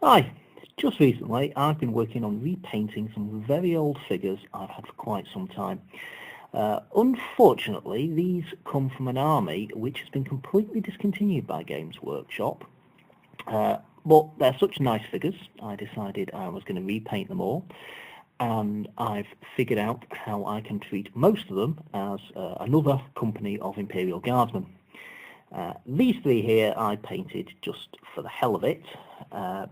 Hi, just recently I've been working on repainting some very old figures I've had for quite some time. Unfortunately, these come from an army which has been completely discontinued by Games Workshop. But they're such nice figures, I decided I was going to repaint them all, and I've figured out how I can treat most of them as another company of Imperial Guardsmen. These three here I painted just for the hell of it,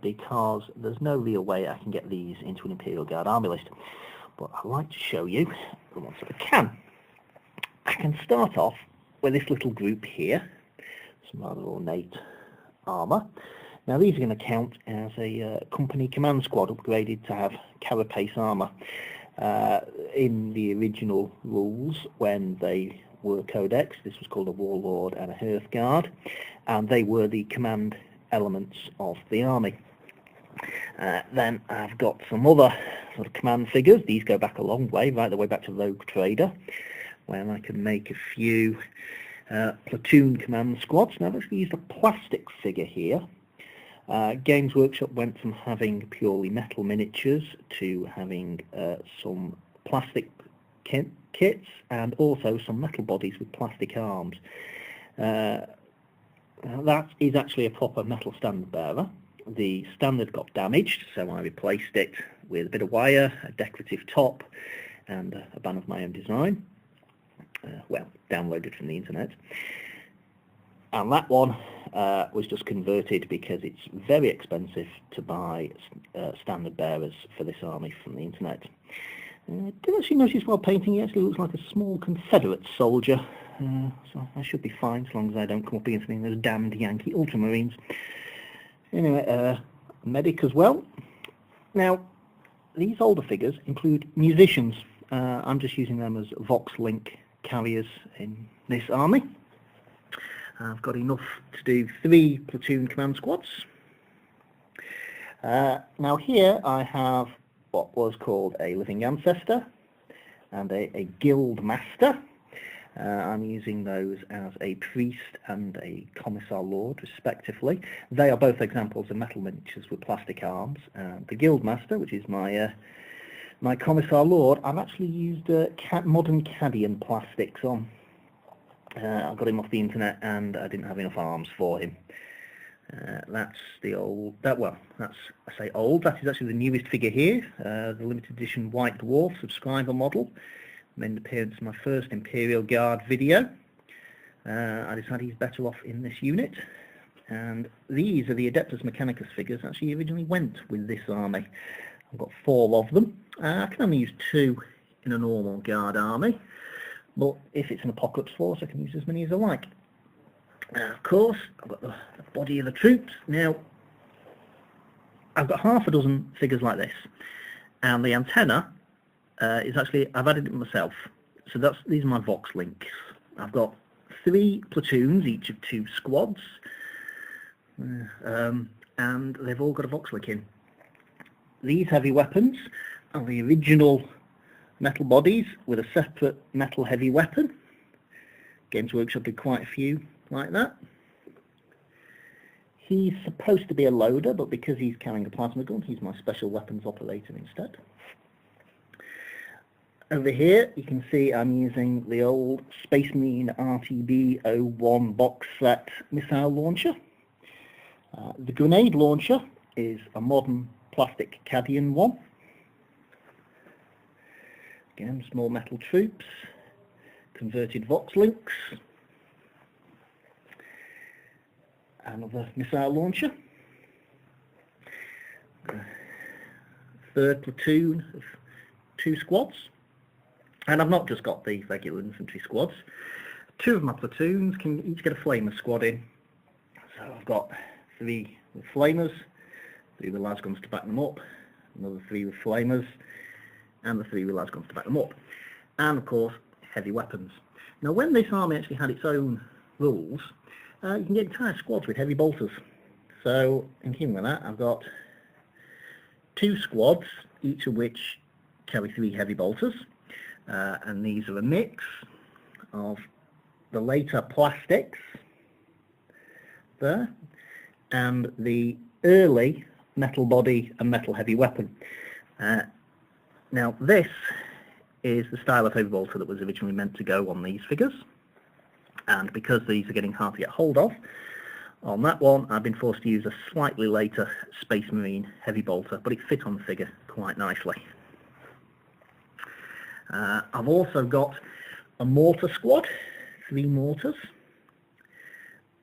because there's no real way I can get these into an Imperial Guard army list. But I'd like to show you the ones that I can. I can start off with this little group here, some rather ornate armour. Now these are going to count as a company command squad upgraded to have carapace armour. In the original rules, when they were codex, this was called a warlord and a hearth guard, and they were the command elements of the army. Then I've got some other sort of command figures. These go back a long way, right the way back to Rogue Trader, where I can make a few platoon command squads. Now I've actually used a plastic figure here. Games Workshop went from having purely metal miniatures to having some plastic kits and also some metal bodies with plastic arms. That is actually a proper metal standard bearer. The standard got damaged, so I replaced it with a bit of wire, a decorative top, and a band of my own design. Well, downloaded from the internet. And that one was just converted because it's very expensive to buy standard bearers for this army from the internet. Did actually notice while painting it actually looks like a small Confederate soldier, so I should be fine as long as I don't come up against any of those damned Yankee Ultramarines. Anyway, medic as well. Now, these older figures include musicians. I'm just using them as Vox Link carriers in this army. I've got enough to do 3 platoon command squads. Now here I have what was called a living ancestor and a guild master. I'm using those as a priest and a commissar lord respectively. They are both examples of metal miniatures with plastic arms. The guild master, which is my my commissar lord, I've actually used modern Cadian plastics on. I got him off the internet and I didn't have enough arms for him. That's the old, I say old, that is actually the newest figure here, the limited edition White Dwarf subscriber model. Made an appearance in my first Imperial Guard video. I decided he's better off in this unit. And these are the Adeptus Mechanicus figures that actually originally went with this army. I've got 4 of them. I can only use 2 in a normal Guard army, but if it's an Apocalypse Force I can use as many as I like. Of course, I've got the body of the troops. Now, I've got half a dozen figures like this, and the antenna is actually, I've added it myself. So these are my Vox links. I've got 3 platoons, each of 2 squads, and they've all got a Vox link in. These heavy weapons are the original metal bodies with a separate metal heavy weapon. Games Workshop did quite a few like that. He's supposed to be a loader, but because he's carrying a plasma gun, he's my special weapons operator instead. Over here you can see I'm using the old Space Marine RTB-01 box set missile launcher. The grenade launcher is a modern plastic Cadian one. Again, small metal troops, converted Vox links, another missile launcher, third platoon of 2 squads, and I've not just got the regular infantry squads. 2 of my platoons can each get a flamer squad in, so I've got 3 with flamers, 3 with las guns to back them up, another 3 with flamers, and the 3 with las guns to back them up, and of course heavy weapons. Now when this army actually had its own rules, you can get entire squads with heavy bolters. So in keeping with that, I've got 2 squads, each of which carry 3 heavy bolters, and these are a mix of the later plastics there and the early metal body and metal heavy weapon. Now this is the style of heavy bolter that was originally meant to go on these figures, and because these are getting hard to get hold of, on that one I've been forced to use a slightly later Space Marine heavy bolter, but it fit on the figure quite nicely. I've also got a mortar squad, 3 mortars.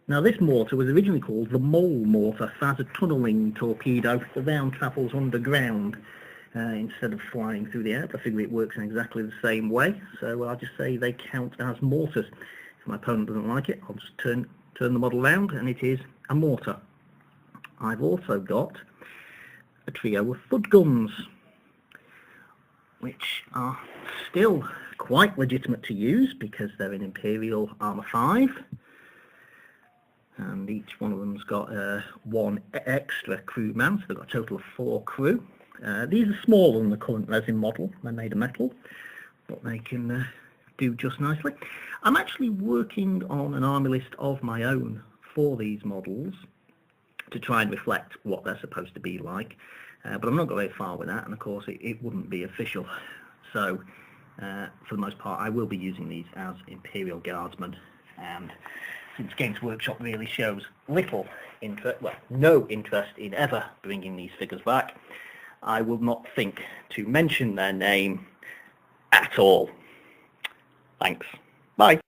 Now this mortar was originally called the Mole Mortar, as a tunnelling torpedo. The round travels underground instead of flying through the air. I figure it works in exactly the same way, so I'll just say they count as mortars. If my opponent doesn't like it, I'll just turn the model around and it is a mortar. I've also got a trio of Thud guns, which are still quite legitimate to use because they're in Imperial Armour 5. And each one of them's got 1 extra crewman, so they've got a total of 4 crew. These are smaller than the current resin model. They're made of metal, but they can do just nicely. I'm actually working on an army list of my own for these models to try and reflect what they're supposed to be like, but I'm not going very far with that, and of course it wouldn't be official. So for the most part I will be using these as Imperial Guardsmen, and since Games Workshop really shows little interest, well, no interest in ever bringing these figures back, I will not think to mention their name at all. Thanks. Bye.